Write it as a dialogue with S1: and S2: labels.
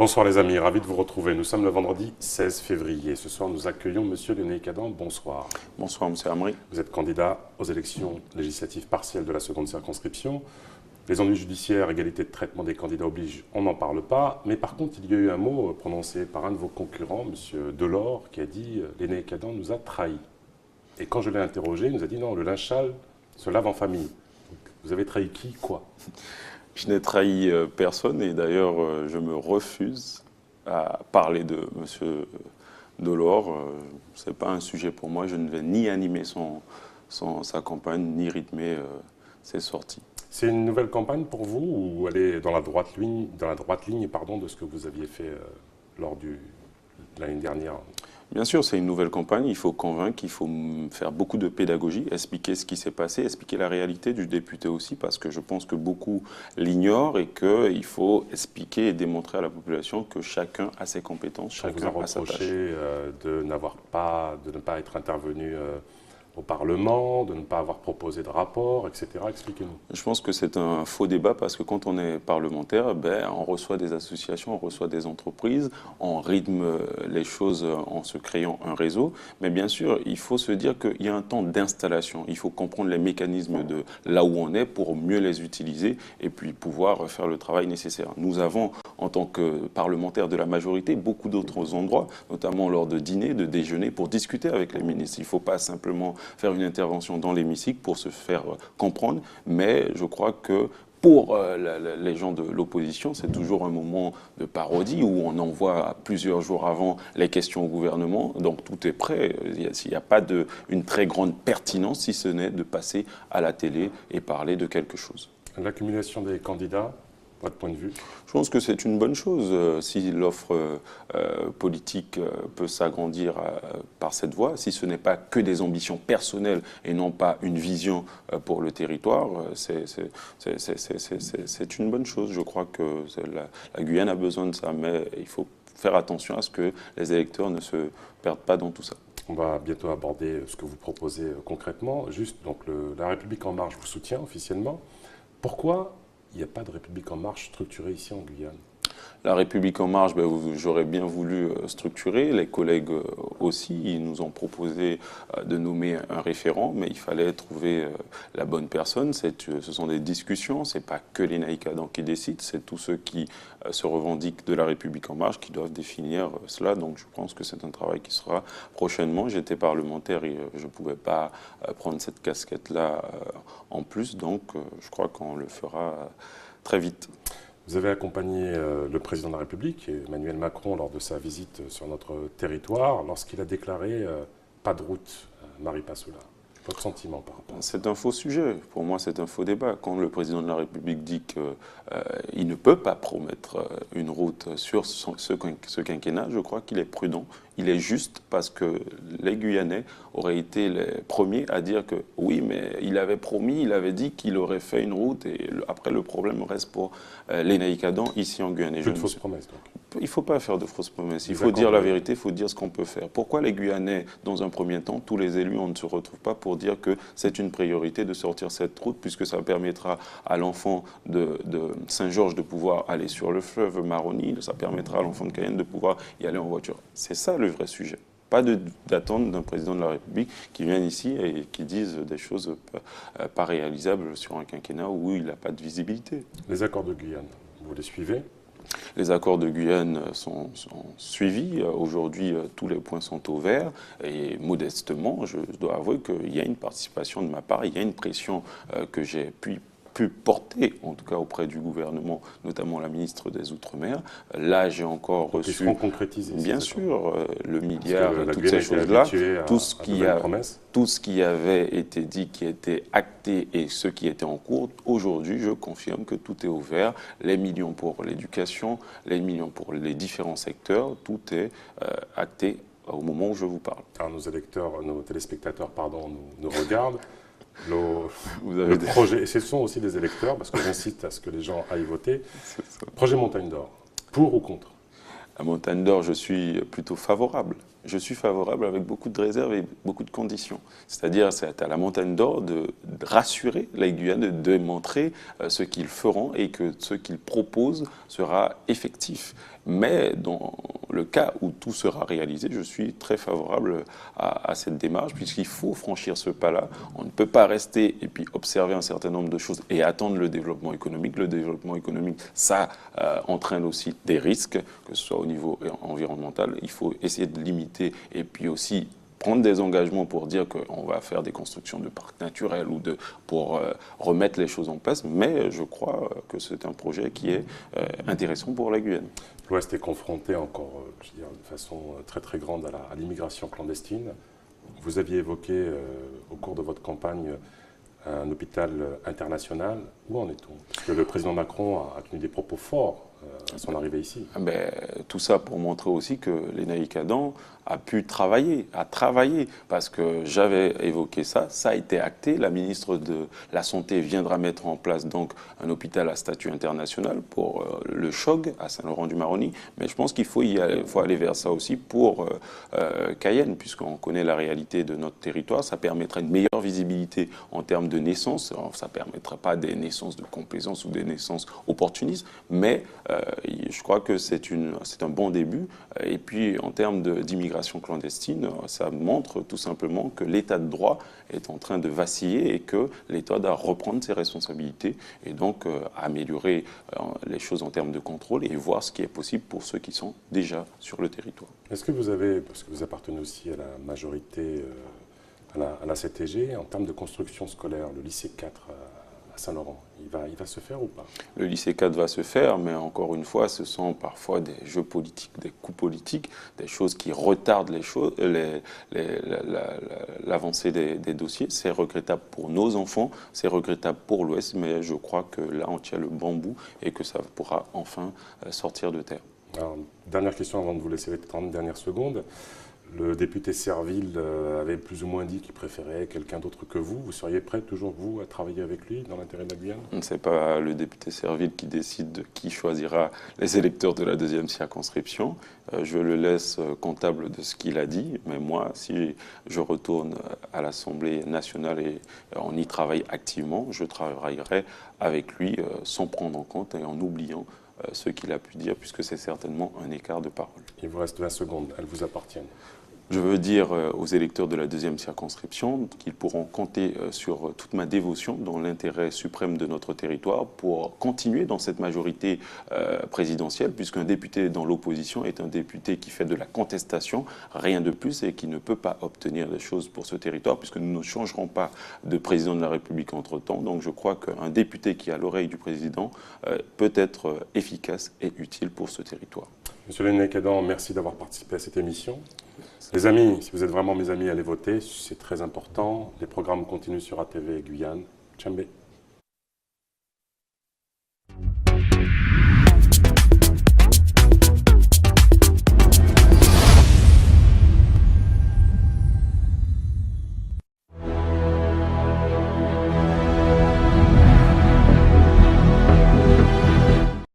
S1: Bonsoir les amis, ravi de vous retrouver. Nous sommes le vendredi 16 février. Ce soir, nous accueillons Monsieur Lénaïck Adam. Bonsoir.
S2: Bonsoir, Monsieur Amri.
S1: Vous êtes candidat aux élections législatives partielles de la seconde circonscription. Les ennuis judiciaires, égalité de traitement des candidats oblige, on n'en parle pas. Mais par contre, il y a eu un mot prononcé par un de vos concurrents, Monsieur Delors, qui a dit « Lénaïck Adam nous a trahis ». Et quand je l'ai interrogé, il nous a dit « Non, le linge sale se lave en famille ». Donc, vous avez trahi qui, quoi?
S2: Je n'ai trahi personne et d'ailleurs je me refuse à parler de M. Delors. Ce n'est pas un sujet pour moi. Je ne vais ni animer sa campagne, ni rythmer ses sorties.
S1: C'est une nouvelle campagne pour vous ou elle est dans la droite ligne, de ce que vous aviez fait lors de l'année dernière?
S2: Bien sûr, c'est une nouvelle campagne, il faut convaincre, il faut faire beaucoup de pédagogie, expliquer ce qui s'est passé, expliquer la réalité du député aussi, parce que je pense que beaucoup l'ignorent et qu'il faut expliquer et démontrer à la population que chacun a ses compétences, chacun a sa tâche.
S1: De ne pas être intervenu au Parlement, de ne pas avoir proposé de rapport, etc. Expliquez-nous.
S2: Je pense que c'est un faux débat parce que quand on est parlementaire, on reçoit des associations, on reçoit des entreprises, on rythme les choses en se créant un réseau. Mais bien sûr, il faut se dire qu'il y a un temps d'installation. Il faut comprendre les mécanismes de là où on est pour mieux les utiliser et puis pouvoir faire le travail nécessaire. Nous avons, en tant que parlementaires de la majorité, beaucoup d'autres endroits, notamment lors de dîners, de déjeuners, pour discuter avec les ministres. Il ne faut pas simplement faire une intervention dans l'hémicycle pour se faire comprendre, mais je crois que pour les gens de l'opposition, c'est toujours un moment de parodie où on envoie plusieurs jours avant les questions au gouvernement, donc tout est prêt. Il n'y a pas une très grande pertinence, si ce n'est de passer à la télé et parler de quelque chose.
S1: L'accumulation des candidats, votre point de vue?
S2: Je pense que c'est une bonne chose si l'offre politique peut s'agrandir par cette voie, si ce n'est pas que des ambitions personnelles et non pas une vision pour le territoire, c'est une bonne chose. Je crois que la Guyane a besoin de ça, mais il faut faire attention à ce que les électeurs ne se perdent pas dans tout ça.
S1: On va bientôt aborder ce que vous proposez concrètement. Juste, donc la République En Marche vous soutient officiellement. Pourquoi il n'y a pas de République En Marche structurée ici en Guyane?
S2: La République En Marche, j'aurais bien voulu structurer. Les collègues aussi, ils nous ont proposé de nommer un référent, mais il fallait trouver la bonne personne. Ce sont des discussions, ce n'est pas que Lénaïck Adam qui décide, c'est tous ceux qui se revendiquent de la République En Marche qui doivent définir cela. Donc je pense que c'est un travail qui sera prochainement. J'étais parlementaire et je ne pouvais pas prendre cette casquette-là en plus, donc je crois qu'on le fera très vite.
S1: Vous avez accompagné le président de la République, Emmanuel Macron, lors de sa visite sur notre territoire, lorsqu'il a déclaré pas de route Maripasoula. Votre sentiment par rapport à ça?
S2: C'est un faux sujet. Pour moi, c'est un faux débat. Quand le président de la République dit qu'il ne peut pas promettre une route sur ce quinquennat, je crois qu'il est prudent. Il est juste parce que les Guyanais auraient été les premiers à dire que oui, mais il avait promis, il avait dit qu'il aurait fait une route et après le problème reste pour Lénaïck Adam ici en Guyane.
S1: Plus de fausses promesses donc.
S2: Il ne faut pas faire de fausses promesses. Il faut dire la vérité, il faut dire ce qu'on peut faire. Pourquoi les Guyanais, dans un premier temps, tous les élus, on ne se retrouve pas pour dire que c'est une priorité de sortir cette route puisque ça permettra à l'enfant de Saint-Georges de pouvoir aller sur le fleuve Maroni, ça permettra à l'enfant de Cayenne de pouvoir y aller en voiture. C'est ça le vrai sujet. Pas d'attente d'un président de la République qui vienne ici et qui dise des choses pas réalisables sur un quinquennat où il n'a pas de visibilité.
S1: Les accords de Guyane, vous les suivez?
S2: Les accords de Guyane sont suivis. Aujourd'hui, tous les points sont au vert. Et modestement, je dois avouer qu'il y a une participation de ma part, il y a une pression que j'ai pu porter, en tout cas auprès du gouvernement, notamment la ministre des Outre-mer. Là, j'ai encore reçu...
S1: Ils seront concrétisés.
S2: Bien sûr, le milliard, toutes ces choses-là, tout ce qui avait été dit, qui était acté et ce qui était en cours, aujourd'hui, je confirme que tout est ouvert. Les millions pour l'éducation, les millions pour les différents secteurs, tout est acté au moment où je vous parle.
S1: Alors nos téléspectateurs, nous regardent. Le projet, et ce sont aussi des électeurs, parce que j'incite à ce que les gens aillent voter. Projet Montagne d'Or, pour ou contre?
S2: La montagne d'or, je suis plutôt favorable. Je suis favorable avec beaucoup de réserves et beaucoup de conditions. C'est-à-dire, c'est à la montagne d'or de rassurer les Guyanais, de démontrer ce qu'ils feront et que ce qu'ils proposent sera effectif. Mais dans le cas où tout sera réalisé, je suis très favorable à cette démarche, puisqu'il faut franchir ce pas-là. On ne peut pas rester et puis observer un certain nombre de choses et attendre le développement économique. Le développement économique, ça entraîne aussi des risques, que ce soit au niveau environnemental. Il faut essayer de limiter et puis aussi prendre des engagements pour dire qu'on va faire des constructions de parcs naturels ou pour remettre les choses en place, mais je crois que c'est un projet qui est intéressant pour la Guyane.
S1: L'Ouest est confronté encore, je veux dire, de façon très très grande à l'immigration clandestine. Vous aviez évoqué au cours de votre campagne un hôpital international. Où en est-on? Parce que le président Macron a tenu des propos forts à son arrivée ici.
S2: Tout ça pour montrer aussi que l'ENAIC Adam a pu travailler, parce que j'avais évoqué ça, ça a été acté. La ministre de la Santé viendra mettre en place donc un hôpital à statut international pour le CHOG à Saint-Laurent-du-Maroni, mais je pense qu'il faut aller vers ça aussi pour Cayenne, puisqu'on connaît la réalité de notre territoire. Ça permettrait une meilleure visibilité en termes de naissance. Alors, ça ne permettra pas des naissances de complaisance ou des naissances opportunistes, mais je crois que c'est un bon début. Et puis, en termes d'immigration clandestine, ça montre tout simplement que l'état de droit est en train de vaciller et que l'État doit reprendre ses responsabilités et donc améliorer les choses en termes de contrôle et voir ce qui est possible pour ceux qui sont déjà sur le territoire.
S1: Est-ce que vous avez, parce que vous appartenez aussi à la majorité, à la CTG, en termes de construction scolaire, le lycée 4 à Saint-Laurent, il va se faire ou pas?
S2: Le lycée 4 va se faire, mais encore une fois, ce sont parfois des jeux politiques, des coups politiques, des choses qui retardent l'avancée des dossiers. C'est regrettable pour nos enfants, c'est regrettable pour l'Ouest, mais je crois que là, on tient le bambou et que ça pourra enfin sortir de terre.
S1: Alors, dernière question avant de vous laisser les 30 dernières secondes. Le député Serville avait plus ou moins dit qu'il préférait quelqu'un d'autre que vous. Vous seriez prêt, toujours vous, à travailler avec lui dans l'intérêt de la Guyane?
S2: Ce n'est pas le député Serville qui décide de qui choisira les électeurs de la deuxième circonscription. Je le laisse comptable de ce qu'il a dit. Mais moi, si je retourne à l'Assemblée nationale et on y travaille activement, je travaillerai avec lui sans prendre en compte et en oubliant ce qu'il a pu dire, puisque c'est certainement un écart de parole.
S1: Il vous reste 20 secondes, elles vous appartiennent.
S2: Je veux dire aux électeurs de la deuxième circonscription qu'ils pourront compter sur toute ma dévotion dans l'intérêt suprême de notre territoire pour continuer dans cette majorité présidentielle, puisqu'un député dans l'opposition est un député qui fait de la contestation, rien de plus, et qui ne peut pas obtenir des choses pour ce territoire, puisque nous ne changerons pas de président de la République entre-temps. Donc je crois qu'un député qui est à l'oreille du président peut être efficace et utile pour ce territoire.
S1: Monsieur l'ENAIC Adam, merci d'avoir participé à cette émission. Les amis, si vous êtes vraiment mes amis, allez voter, c'est très important. Les programmes continuent sur ATV Guyane. Tchambé.